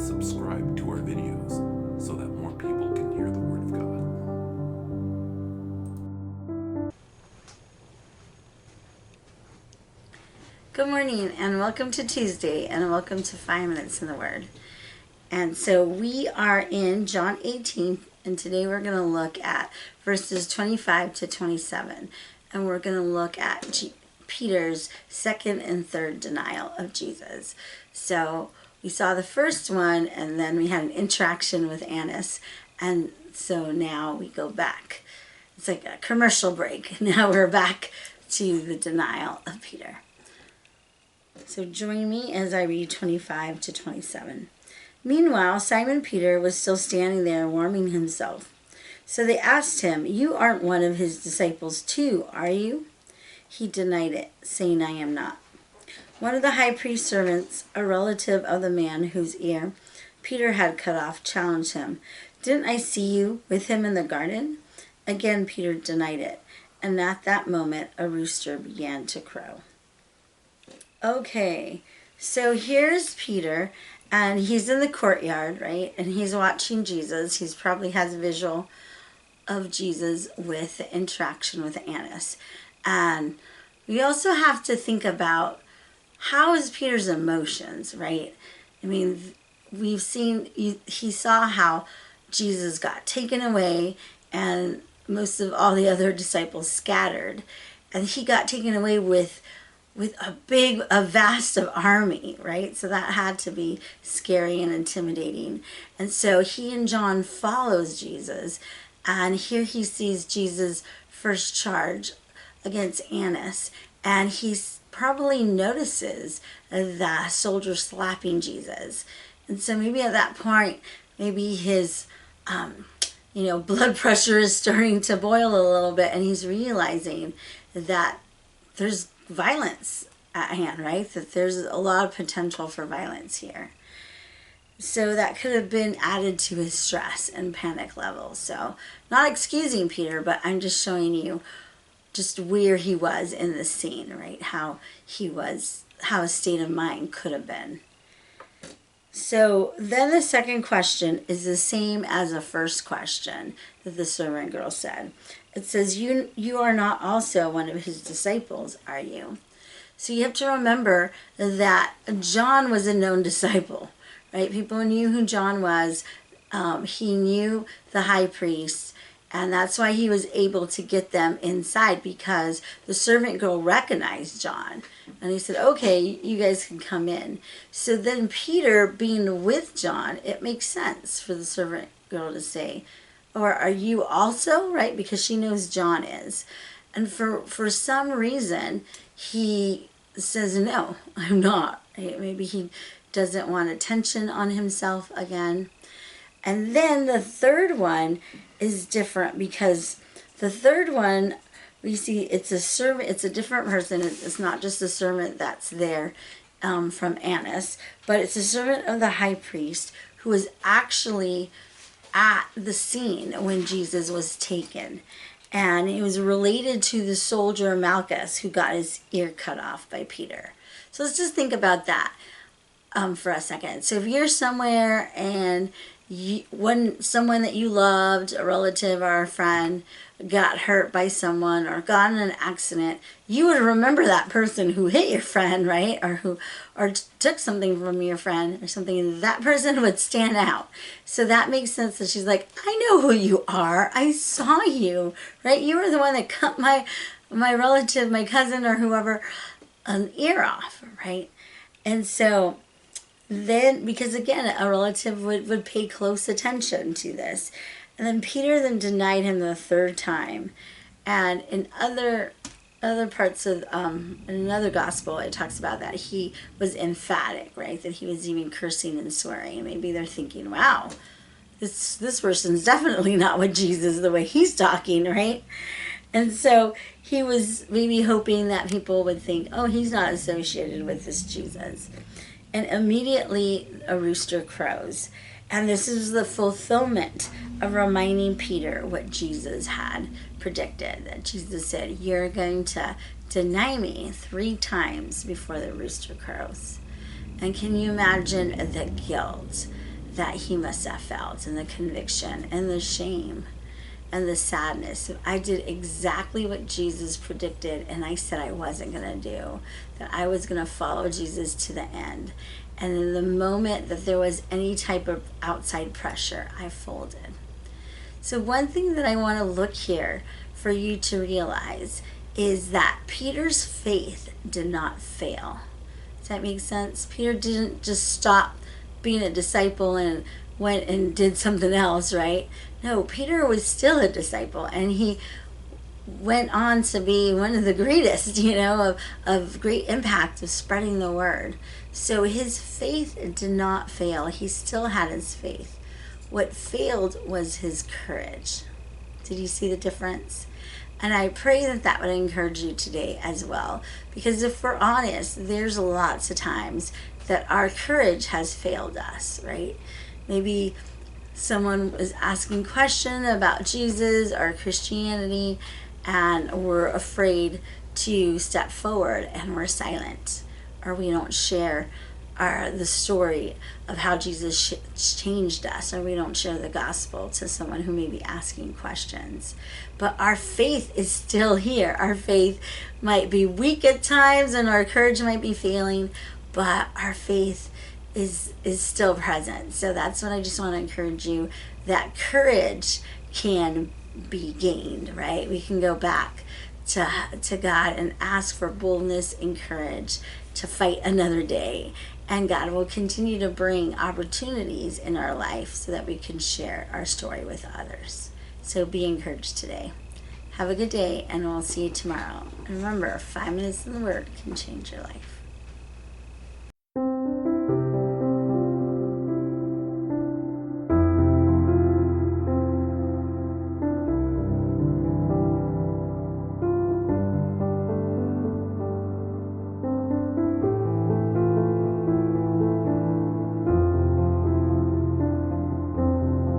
subscribe to our videos so that more people can hear the Word of God. Good morning and welcome to Tuesday and welcome to 5 Minutes in the Word. And so we are in John 18 and today we're going to look at verses 25 to 27 and we're going to look at Peter's second and third denial of Jesus. So we saw the first one and then we had an interaction with Annas, and so now we go back. It's like a commercial break. Now we're back to the denial of Peter. So join me as I read 25 to 27. Meanwhile, Simon Peter was still standing there warming himself. So they asked him, "You aren't one of his disciples too, are you?" He denied it, saying, "I am not." One of the high priest's servants, a relative of the man whose ear Peter had cut off, challenged him. "Didn't I see you with him in the garden?" Again, Peter denied it, and at that moment a rooster began to crow. Okay, so here's Peter, and he's in the courtyard, right? And he's watching Jesus. He probably has a visual of Jesus with the interaction with Annas. And we also have to think about how is Peter's emotions, right? I mean, we've seen, he saw how Jesus got taken away and most of all the other disciples scattered. And he got taken away with a vast of army, right? So that had to be scary and intimidating. And so he and John follows Jesus, and here he sees Jesus' first charge against Annas, and he probably notices the soldier slapping Jesus. And so maybe at that point, maybe his blood pressure is starting to boil a little bit, and he's realizing that there's violence at hand, right? That there's a lot of potential for violence here. So that could have been added to his stress and panic levels. So not excusing Peter, but I'm just showing you just where he was in this scene, right? How his state of mind could have been. So then the second question is the same as the first question that the servant girl said. It says, you are not also one of his disciples, are you? So you have to remember that John was a known disciple, right? People knew who John was. He knew the high priest, and that's why he was able to get them inside, because the servant girl recognized John. And he said, "Okay, you guys can come in." So then Peter, being with John, it makes sense for the servant girl to say, "Or are you also?" Right? Because she knows John is. And for some reason, he says, "No, I'm not." Right? Maybe he doesn't want attention on himself again. And then the third one is different, because the third one, we see it's a servant, it's a different person. It's not just a servant that's there from Annas, but it's a servant of the high priest who was actually at the scene when Jesus was taken. And it was related to the soldier Malchus who got his ear cut off by Peter. So let's just think about that for a second. So if you're somewhere and someone that you loved, a relative or a friend, got hurt by someone or got in an accident, you would remember that person who hit your friend, right? Or took something from your friend or something, and that person would stand out. So that makes sense that she's like, "I know who you are. I saw you, right? You were the one that cut my relative, my cousin or whoever, an ear off," right? And so then, because again, a relative would pay close attention to this. And then Peter then denied him the third time. And in other parts of, in another gospel, it talks about that he was emphatic, right? That he was even cursing and swearing. Maybe they're thinking, wow, this person's definitely not with Jesus the way he's talking, right? And so he was maybe hoping that people would think, oh, he's not associated with this Jesus. And immediately a rooster crows. And this is the fulfillment of reminding Peter what Jesus had predicted. That Jesus said, "You're going to deny me 3 times before the rooster crows." And can you imagine the guilt that he must have felt, and the conviction and the shame and the sadness. I did exactly what Jesus predicted, and I said I wasn't going to do, that I was going to follow Jesus to the end. And in the moment that there was any type of outside pressure, I folded. So one thing that I want to look here for you to realize is that Peter's faith did not fail. Does that make sense? Peter didn't just stop being a disciple and went and did something else, right? No, Peter was still a disciple, and he went on to be one of the greatest, of great impact of spreading the word. So his faith did not fail. He still had his faith. What failed was his courage. Did you see the difference? And I pray that that would encourage you today as well. Because if we're honest, there's lots of times that our courage has failed us, right? Maybe someone is asking a question about Jesus or Christianity, and we're afraid to step forward and we're silent, or we don't share the story of how Jesus changed us, or we don't share the gospel to someone who may be asking questions. But our faith is still here. Our faith might be weak at times and our courage might be failing, but our faith is still present. So that's what I just want to encourage you, that courage can be gained, right? We can go back to God and ask for boldness and courage to fight another day. And God will continue to bring opportunities in our life so that we can share our story with others. So be encouraged today. Have a good day, and we'll see you tomorrow. And remember, 5 minutes in the Word can change your life.